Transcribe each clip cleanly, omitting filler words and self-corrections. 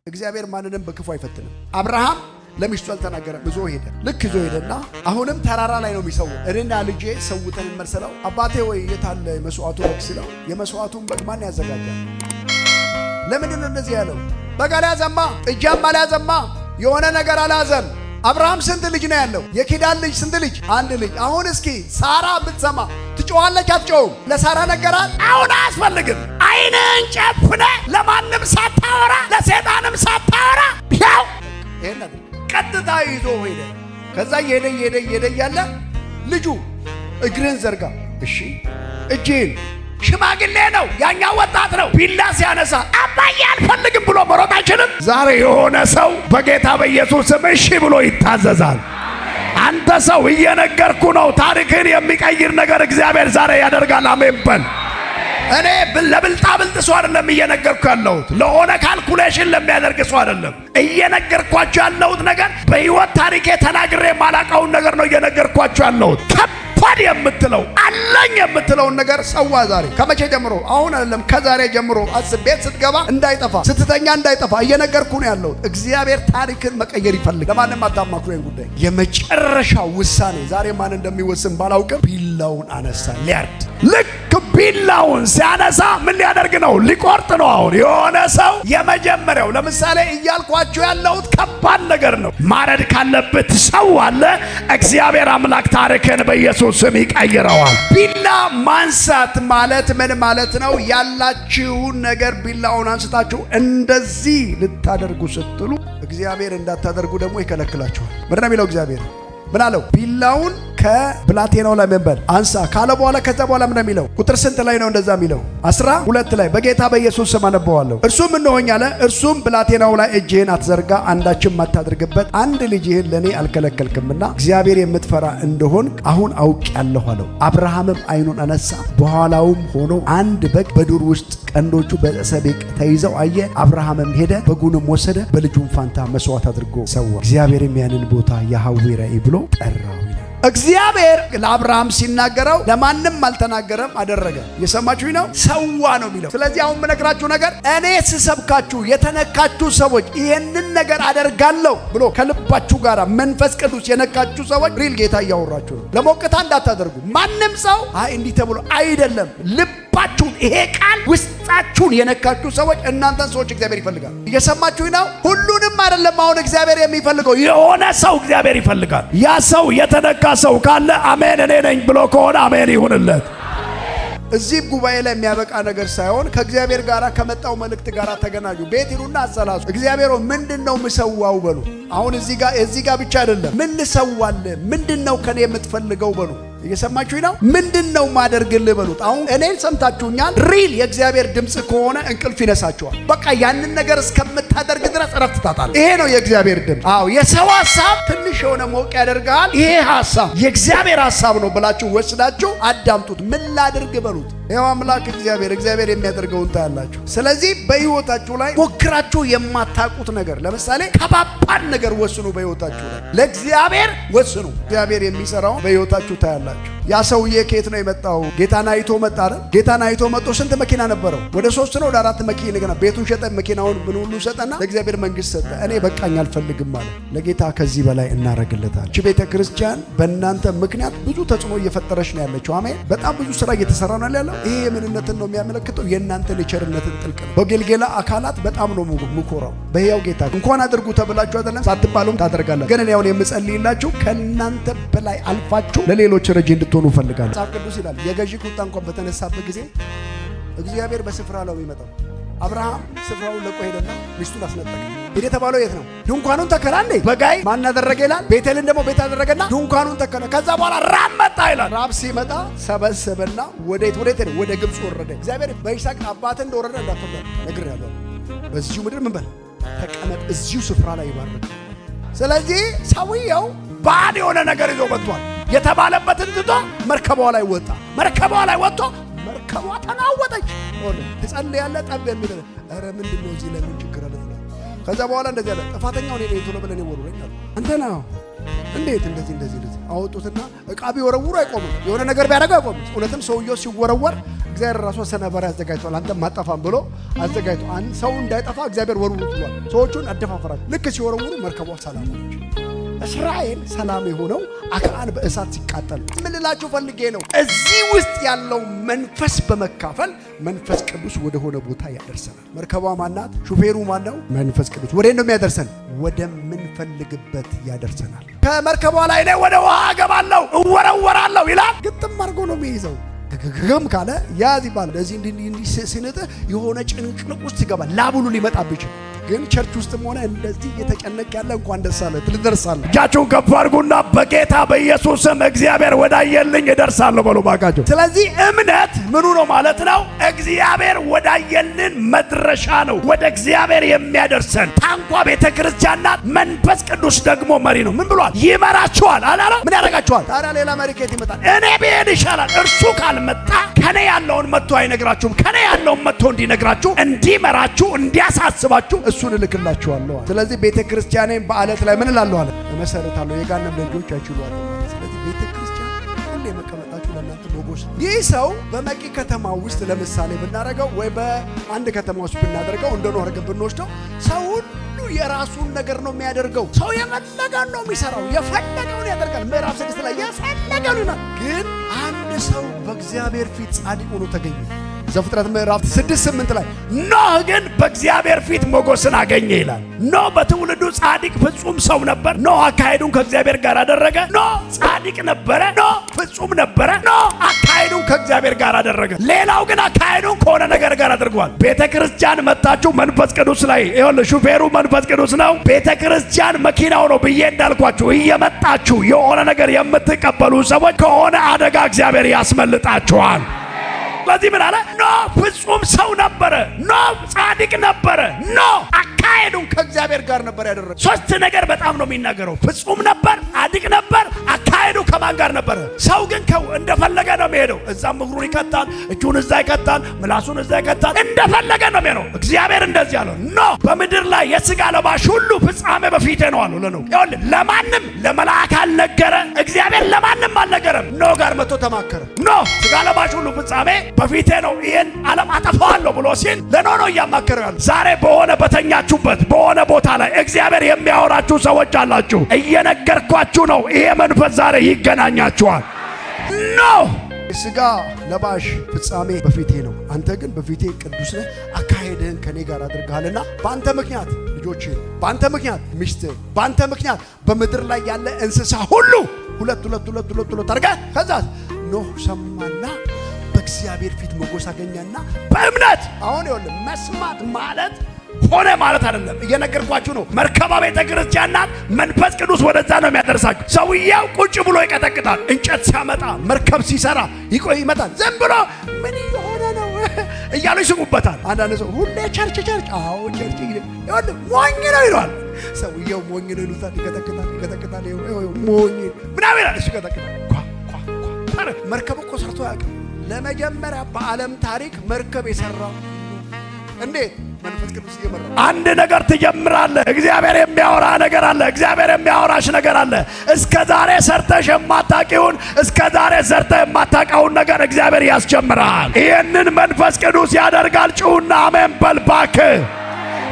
እግዚአብሔር ማንንም በክፉ አይፈትንም። አብርሃም ለሚስቱ አልተናገረም። ይዞ ሄደ። ልክ ይዞ ሄደና አሁንም ተራራ ላይ ነው የሚሰው። እኔና ልጄ ሰውተን እንመርሰለው። አባቴ ወይ የታለ መስዋዕቱ በግ ሲለው የመስዋዕቱን በግ ማን ያዘጋጃል? ለምንድን ነው እንደዚህ ያለው? በግ አልያዘማ፣ ጥጃም አልያዘማ፣ የሆነ ነገር አልያዘም። አብርሃም ስንት ልጅ ነው ያለው? የኪዳን ልጅ ስንት ልጅ? አንድ ልጅ። አሁን እስኪ ሳራ ብትሰማ ትጮዋለች አትጮውም? ለሳራ ነገራት። አሁን አያስፈልግም። አይንን ጨፍነ ለማንም ሳታወራ ለሰይጣንም ሳታወራ ያው ይሄን ቀጥታ ይዞ ሄደ። ከዛ ሄደ ያለ ልጁ እግርን ዘርጋ። እሺ እጄን ሽማግሌ ነው ያኛው ወጣት ነው። ቢላ ሲያነሳ አባዬ አልፈልግም ብሎ መሮጥ አይችልም። ዛሬ የሆነ ሰው በጌታ በኢየሱስ ስም እሺ ብሎ ይታዘዛል። አንተ ሰው እየነገርኩ ነው፣ ታሪክን የሚቀይር ነገር እግዚአብሔር ዛሬ ያደርጋል። አሜን በል። እኔ ለብልጣ ብልጥ ሰው አይደለም እየነገርኩ ያለሁት፣ ለሆነ ካልኩሌሽን ለሚያደርግ ሰው አይደለም እየነገርኳችሁ ያለሁት። ነገር በህይወት ታሪኬ ተናግሬ ማላቀውን ነገር ነው እየነገርኳችሁ ያለሁት። ከባድ የምትለው አለኝ የምትለውን ነገር ሰዋ ዛሬ። ከመቼ ጀምሮ? አሁን አይደለም ከዛሬ ጀምሮ አስብ። ቤት ስትገባ እንዳይጠፋ፣ ስትተኛ እንዳይጠፋ እየነገርኩ ነው ያለሁት። እግዚአብሔር ታሪክን መቀየር ይፈልግ። ለማንም አታማክሩ ይሄን ጉዳይ። የመጨረሻ ውሳኔ ዛሬ ማን እንደሚወስን ባላውቅም ቢላውን አነሳ ሊያርድ። ልክ ቢላውን ሲያነሳ ምን ሊያደርግ ነው? ሊቆርጥ ነው። አሁን የሆነ ሰው የመጀመሪያው ለምሳሌ እያልኳችሁ ያለሁት ከባድ ነገር ነው። ማረድ ካለበት ሰው አለ። እግዚአብሔር አምላክ ታሪክን በኢየሱስ ስም ይቀይረዋል። ቢላ ማንሳት ማለት ምን ማለት ነው? ያላችሁን ነገር ቢላውን አንስታችሁ እንደዚህ ልታደርጉ ስትሉ እግዚአብሔር እንዳታደርጉ ደግሞ ይከለክላችኋል። ምንድን ነው የሚለው እግዚአብሔር? ምን አለው? ቢላውን ከብላቴናው ላይ መንበል አንሳ ካለ በኋላ ከዛ በኋላ ምን የሚለው? ቁጥር ስንት ላይ ነው እንደዛ የሚለው? 12 ላይ በጌታ በኢየሱስ ስም አነበዋለሁ። እርሱም እንሆኝ አለ። እርሱም ብላቴናው ላይ እጅህን አትዘርጋ፣ አንዳችም አታድርግበት፣ አንድ ልጅህን ለኔ አልከለከልክምና እግዚአብሔር የምትፈራ እንደሆን አሁን አውቄአለሁ አለው። አብርሃምም ዓይኑን አነሳ፣ በኋላውም ሆኖ አንድ በግ በዱር ውስጥ ቀንዶቹ በሰቤቅ ተይዘው አየ። አብርሃምም ሄደ፣ በጉንም ወሰደ፣ በልጁም ፋንታ መስዋዕት አድርጎ ሰዋ። እግዚአብሔርም ያንን ቦታ ያህዌ ራእይ ብሎ ጠራው። እግዚአብሔር ለአብርሃም ሲናገረው ለማንም አልተናገረም፣ አደረገ። የሰማችሁኝ ነው? ሰዋ ነው የሚለው። ስለዚህ አሁን የምነግራችሁ ነገር እኔ ስሰብካችሁ የተነካችሁ ሰዎች ይሄንን ነገር አደርጋለሁ ብሎ ከልባችሁ ጋር መንፈስ ቅዱስ የነካችሁ ሰዎች ሪል ጌታ እያወራችሁ ነው። ለሞቅታ እንዳታደርጉ። ማንም ሰው አይ እንዲህ ተብሎ አይደለም። ልባችሁን ይሄ ቃል ውስጣችሁን የነካችሁ ሰዎች እናንተን ሰዎች እግዚአብሔር ይፈልጋል። እየሰማችሁኝ ነው? ሁሉንም አይደለም አሁን እግዚአብሔር የሚፈልገው፣ የሆነ ሰው እግዚአብሔር ይፈልጋል። ያ ሰው የተነካ ሰው ካለ አሜን እኔ ነኝ ብሎ ከሆነ አሜን ይሁንለት። እዚህ ጉባኤ ላይ የሚያበቃ ነገር ሳይሆን ከእግዚአብሔር ጋር ከመጣው መልእክት ጋር ተገናኙ። ቤት ይሉና አሰላሱ። እግዚአብሔር ምንድነው ምሰዋው በሉ። አሁን እዚህ ጋር ብቻ አይደለም ምን ልሰዋለ፣ ምንድነው ከኔ የምትፈልገው በሉ። እየሰማችሁኝ ነው? ምንድነው ማደርግልህ በሉት። አሁን እኔን ሰምታችሁኛል። ሪል የእግዚአብሔር ድምጽ ከሆነ እንቅልፍ ይነሳችኋል። በቃ ያንን ነገር እስከምታደርግ ድረስ እረፍት ታጣለህ። ይሄ ነው የእግዚአብሔር ድምጽ። አዎ የሰው ሐሳብ ትንሽ የሆነ ሞቅ ያደርጋል። ይሄ ሐሳብ የእግዚአብሔር ሐሳብ ነው ብላችሁ ወስዳችሁ አዳምጡት። ምን ላድርግ በሉት። ይሄው አምላክ እግዚአብሔር የሚያደርገውን ታያላችሁ። ስለዚህ በህይወታችሁ ላይ ሞክራችሁ የማታውቁት ነገር፣ ለምሳሌ ከባባድ ነገር ወስኑ። በህይወታችሁ ላይ ለእግዚአብሔር ወስኑ። እግዚአብሔር የሚሰራው በህይወታችሁ ታያላችሁ። ያ ሰውዬ ከየት ነው የመጣው? ጌታን አይቶ መጣ አይደል? ጌታን አይቶ መጥቶ ስንት መኪና ነበረው? ወደ 3 ነው ወደ 4 መኪና ገና። ቤቱን ሸጠ፣ መኪናውን ምን ሁሉ ሰጠና ለእግዚአብሔር መንግስት ሰጠ። እኔ በቃኝ አልፈልግም ማለት ለጌታ ከዚህ በላይ እናረግለታል። እቺ ቤተ ክርስቲያን በእናንተ ምክንያት ብዙ ተጽዕኖ እየፈጠረች ነው ያለችው። አሜን። በጣም ብዙ ስራ እየተሰራ ነው ያለው። ይሄ የምንነትን ነው የሚያመለክተው፣ የእናንተን የቸርነትን ጥልቅ ነው። በጌልጌላ አካላት በጣም ነው ሙኮራው። በሕያው ጌታ እንኳን አድርጉ ተብላችሁ አይደለም ሳትባሉም ታደርጋላችሁ። ግን እኔ አሁን የምጸልይላችሁ ከእናንተ በላይ አልፋችሁ ለሌሎች ረጂ እንድትሆኑ ፈልጋለሁ። መጽሐፍ ቅዱስ ይላል የገዢ ቁጣ እንኳን በተነሳበት ጊዜ እግዚአብሔር በስፍራ ነው የሚመጣው። አብርሃም ስፍራውን ለቆ ሄደና ሚስቱን አስነጠቀ። ሄደ የተባለው የት ነው? ድንኳኑን ተከለ። እንዴ በጋይ ማን አደረገ ይላል? ቤቴልን ደግሞ ቤት አደረገና ድንኳኑን ተከለ። ከዛ በኋላ ራብ መጣ ይላል። ራብ ሲመጣ ሰበሰበና ወዴት ሄደ? ወደ ግብፅ ወረደ። እግዚአብሔር በይስሐቅ አባትን እንደወረደ እንዳትወጣ ነግሬሃለሁ። በዚሁ ምድር ምን በል ተቀመጥ፣ እዚሁ ስፍራ ላይ ይባርክ። ስለዚህ ሰውየው ባድ የሆነ ነገር ይዞ መጥቷል። የተባለበትን ትቶ መርከቧ ላይ ወጣ። መርከቧ ላይ ወጥቶ መርከቧ ተናወጠች። ትጸልያለህ ጠብ የሚል ኧረ ምንድነው እዚህ ላይ ምን ችግር አለ? ከዛ በኋላ እንደዚህ አለ፣ ጥፋተኛው እኔ ነኝ ቶሎ ብለህ እኔ ወሩኝ አለ። አንተ ነህ እንዴት እንደዚህ አወጡትና ዕቃ ቢወረውሩ አይቆምም፣ የሆነ ነገር ቢያደርግ አይቆምም። እውነትም ሰውየው ሲወረወር እግዚአብሔር ራሱ ሰነበር ያዘጋጅቷል። አንተ ማጠፋም ብሎ አዘጋጅቶ ሰው እንዳይጠፋ እግዚአብሔር ወርውሩ ብሏል። ሰዎቹን አደፋፈራቸው። ልክ ሲወረውሩ መርከቧ ሰላም ሆነች። እስራኤል ሰላም የሆነው አክዓብ በእሳት ሲቃጠል። ምን ልላችሁ ፈልጌ ነው፣ እዚህ ውስጥ ያለው መንፈስ በመካፈል መንፈስ ቅዱስ ወደ ሆነ ቦታ ያደርሰናል። መርከቧ ማናት? ሹፌሩ ማነው? መንፈስ ቅዱስ። ወዴት ነው የሚያደርሰን? ወደምንፈልግበት ያደርሰናል። ከመርከቧ ላይ እኔ ወደ ውሃ እገባለሁ እወረወራለሁ ይላል። ግጥም አድርጎ ነው የሚይዘው። ገገም ካለ ያዝ ይባላል። ለዚህ እንዲህ ሲንጥ የሆነ ጭንቅንቅ ውስጥ ይገባል። ላቡሉ ሊመጣብህ ይችላል። ግን ቸርች ውስጥም ሆነ እንደዚህ እየተጨነቅ ያለ እንኳን ደስ አለ ትደርሳለህ። እጃችሁን ከፍ አድርጉና በጌታ በኢየሱስ ስም እግዚአብሔር ወዳየልኝ እደርሳለሁ በሉ ባካችሁ። ስለዚህ እምነት ምኑ ነው ማለት ነው? እግዚአብሔር ወዳየልን መድረሻ ነው። ወደ እግዚአብሔር የሚያደርሰን ታንኳ ቤተክርስቲያን ናት። መንፈስ ቅዱስ ደግሞ መሪ ነው። ምን ብሏል? ይመራችኋል አላለ? ምን ያደርጋችኋል? ታዲያ ሌላ መሪ ከየት ይመጣል? እኔ ብሄድ ይሻላል። እርሱ ካልመጣ ከኔ ያለውን መጥቶ አይነግራችሁም። ከኔ ያለውን መጥቶ እንዲነግራችሁ፣ እንዲመራችሁ፣ እንዲያሳስባችሁ እሱን እልክላችኋለሁ። ስለዚህ ቤተክርስቲያኔን በአለት ላይ ምን እላለሁ አለ እመሰርታለሁ። የጋንም ልጆች አይችሉአል። ስለዚህ ቤተክርስቲያን ሁሌ መቀመጣችሁ ለእናንተ ሞገስ። ይህ ሰው በመቂ ከተማ ውስጥ ለምሳሌ ብናደርገው ወይ በአንድ ከተማ ውስጥ ብናደርገው እንደ ኖህ አድርገን ብንወስደው ሰው ሁሉ የራሱን ነገር ነው የሚያደርገው። ሰው የፈለገውን ነው የሚሰራው፣ የፈለገውን ያደርጋል። ምዕራፍ 6 ላይ የፈለገውን ይላል። ግን አንድ ሰው በእግዚአብሔር ፊት ጻድቅ ሆኖ ተገኘ። ዘፍጥረት ምዕራፍ 6:8 ላይ ኖህ ግን በእግዚአብሔር ፊት ሞገስን አገኘ ይላል። ኖህ በትውልዱ ጻድቅ ፍጹም ሰው ነበር። ኖህ አካሄዱን ከእግዚአብሔር ጋር አደረገ። ኖህ ጻድቅ ነበረ። ኖህ ፍጹም ነበረ። ኖህ አካሄዱን ከእግዚአብሔር ጋር አደረገ። ሌላው ግን አካሄዱን ከሆነ ነገር ጋር አድርጓል። ቤተክርስቲያን መጣችሁ መንፈስ ቅዱስ ላይ ይኸውልህ፣ ሹፌሩ መንፈስ ቅዱስ ነው። ቤተክርስቲያን መኪናው ነው ብዬ እንዳልኳችሁ እየመጣችሁ የሆነ ነገር የምትቀበሉ ሰዎች ከሆነ አደጋ እግዚአብሔር ያስመልጣችኋል። ስለዚህ ምን አለ? ኖህ ፍጹም ሰው ነበረ። ኖህ ጻድቅ ነበረ። ኖህ አካሄዱን ከእግዚአብሔር ጋር ነበር ያደረገው። ሶስት ነገር በጣም ነው የሚናገረው። ፍጹም ነበር፣ ጻድቅ ነበር፣ አካሄዱ ከማን ጋር ነበረ? ሰው ግን እንደፈለገ ነው የሚሄደው። እዛም እግሩን ይከታል፣ እጁን እዛ ይከታል፣ ምላሱን እዛ ይከታል፣ እንደፈለገ ነው የሚሄደው። እግዚአብሔር እንደዚህ አለው፣ ኖህ በምድር ላይ የሥጋ ለባሽ ሁሉ ፍጻሜ በፊቴ ነው አለው ለኖህ። ይኸውልህ ለማንም ለመላእክት አልነገረ፣ እግዚአብሔር ለማንም አልነገረም። ኖህ ጋር መጥቶ ተማከረ። ኖህ ሥጋ ለባሽ ሁሉ ፍጻሜ በፊቴ ነው፣ ይሄን ዓለም አጠፋዋለሁ ብሎ ሲል ለኖህ ነው እያማከረው ያለው። ዛሬ በሆነ በተኛችሁበት በሆነ ቦታ ላይ እግዚአብሔር የሚያወራችሁ ሰዎች አላችሁ። እየነገርኳችሁ ነው። ይሄ መንፈስ ዛሬ ይገናኛችኋል። ኖህ ሥጋ ለባሽ ፍጻሜ በፊቴ ነው፣ አንተ ግን በፊቴ ቅዱስ ነህ፣ አካሄድህን ከኔ ጋር አድርገሃልና በአንተ ምክንያት ልጆችህ፣ በአንተ ምክንያት ሚስትህ፣ በአንተ ምክንያት በምድር ላይ ያለ እንስሳ ሁሉ ሁለት አድርገህ። ከዛ ኖህ ሰማና በእግዚአብሔር ፊት ሞገስ አገኘና በእምነት። አሁን ይኸውልህ መስማት ማለት ሆነ ማለት አይደለም። እየነገርኳችሁ ነው። መርከባ ቤተክርስቲያን ናት። መንፈስ ቅዱስ ወደዛ ነው የሚያደርሳችሁ። ሰውየው ቁጭ ብሎ ይቀጠቅጣል። እንጨት ሲያመጣ መርከብ ሲሰራ ይመጣል። ዝም ብሎ ምን የሆነ ነው እያሉ ይስሙበታል። አንዳንድ ሰው ሁሌ ቸርች አዎ ቸርች ይኸውልህ ሞኝ ነው ይለዋል። ሰውየው ሞኝ ነው ይሉታል። ይቀጠቅጣል ሞኝ ምናምን ይላል። እሱ ይቀጠቅጣል። መርከብ እኮ ሰርቶ ያውቃል። ለመጀመሪያ በዓለም ታሪክ መርከብ የሰራው እንዴት? መንፈስ ቅዱስ እየመራ። አንድ ነገር ትጀምራለህ። እግዚአብሔር የሚያወራ ነገር አለ። እግዚአብሔር የሚያወራሽ ነገር አለ። እስከ ዛሬ ሰርተሽ የማታውቂውን፣ እስከ ዛሬ ሰርተህ የማታውቀውን ነገር እግዚአብሔር ያስጀምራል። ይህንን መንፈስ ቅዱስ ያደርጋል። ጩሁና አሜን በል እባክህ።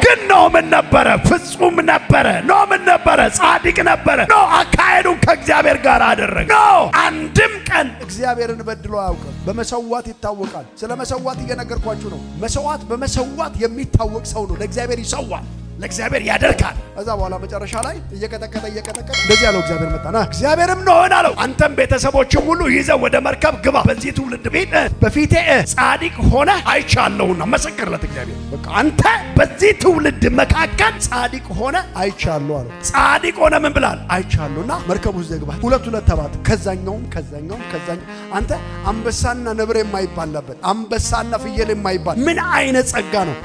ግን ኖህ ምን ነበረ? ፍጹም ነበረ። ኖህ ምን ነበረ? ጻድቅ ነበረ። ኖህ አካሄዱን ከእግዚአብሔር ጋር አደረገ። ኖህ አንድም ቀን እግዚአብሔርን በድሎ አያውቅም። በመሰዋት ይታወቃል። ስለ መሰዋት እየነገርኳችሁ ነው። መሰዋት በመሰዋት የሚታወቅ ሰው ነው። ለእግዚአብሔር ይሰዋል፣ ለእግዚአብሔር ያደርጋል። ከዛ በኋላ መጨረሻ ላይ እየቀጠቀጠ እንደዚህ ያለው እግዚአብሔር መጣና እግዚአብሔርም ኖህን አለው፣ አንተም ቤተሰቦችም ሁሉ ይዘህ ወደ መርከብ ግባ። በዚህ ትውልድ ቤት በፊቴ ጻድቅ ሆነ አይቻለሁና መሰከርለት እግዚአብሔር። በቃ አንተ በዚህ ትውልድ መካከል ጻድቅ ሆነ አይቻለሁ አለው። ጻድቅ ሆነ ምን ብላል? አይቻለሁና መርከቡ ውስጥ ግባ። ሁለት ተባት። ከዛኛውም አንተ አንበሳና ነብር የማይባላበት አንበሳና ፍየል የማይባል ምን አይነት ጸጋ ነው!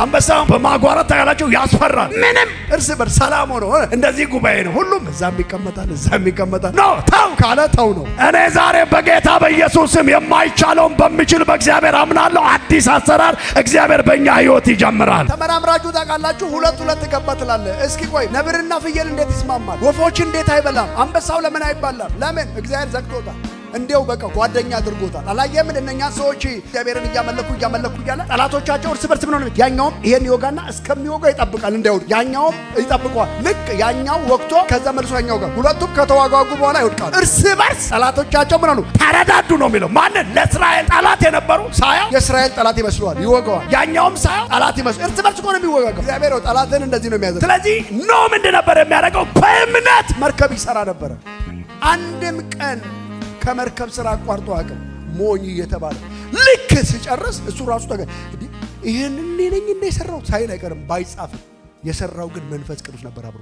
አንበሳውን በማጓራት ታያላችሁ ያስፈራል። ምንም እርስ በርስ ሰላም ሆኖ እንደዚህ ጉባኤ ነው። ሁሉም እዛም ይቀመጣል፣ እዛም ይቀመጣል። ኖ ተው ካለ ተው ነው። እኔ ዛሬ በጌታ በኢየሱስም የማይቻለውን በሚችል በእግዚአብሔር አምናለሁ። አዲስ አሰራር እግዚአብሔር በእኛ ሕይወት ይጀምራል። ተመራምራችሁ ታውቃላችሁ? ሁለት ገባ ትላለህ። እስኪ ቆይ ነብርና ፍየል እንዴት ይስማማል? ወፎች እንዴት አይበላም? አንበሳው ለምን አይባላም? ለምን? እግዚአብሔር ዘግቶታል። እንዴው በቃ ጓደኛ አድርጎታል። አላየም እነኛ ሰዎች እግዚአብሔርን እያመለኩ እያለ ጠላቶቻቸው እርስ በርስ ምን ሆነ? ያኛውም ይሄን ይወጋና እስከሚወጋው ይጠብቃል እንዳይወድቅ፣ ያኛውም ይጠብቀዋል። ልክ ያኛው ወቅቶ ከዛ መልሶ ያኛው ጋር ሁለቱም ከተዋጋጉ በኋላ ይወድቃሉ። እርስ በርስ ጠላቶቻቸው ምን ሆኑ? ተረዳዱ ነው የሚለው። ማንን? ለእስራኤል ጠላት የነበሩ ሳያው የእስራኤል ጠላት ይመስለዋል፣ ይወጋዋል። ያኛውም ሳያው ጠላት ይመስል እርስ በርስ ነው የሚወጋው። እግዚአብሔር ጠላትን እንደዚህ ነው የሚያዘው። ስለዚህ ምን ነበር የሚያደርገው? በእምነት መርከብ ይሰራ ነበረ። አንድም ቀን ከመርከብ ስራ አቋርጦ አቅም ሞኝ እየተባለ ልክ ሲጨርስ እሱ ራሱ ይሄን እኔ ነኝ እንደ የሰራው ሳይል አይቀርም። ባይጻፍ የሰራው ግን መንፈስ ቅዱስ ነበር አብሮ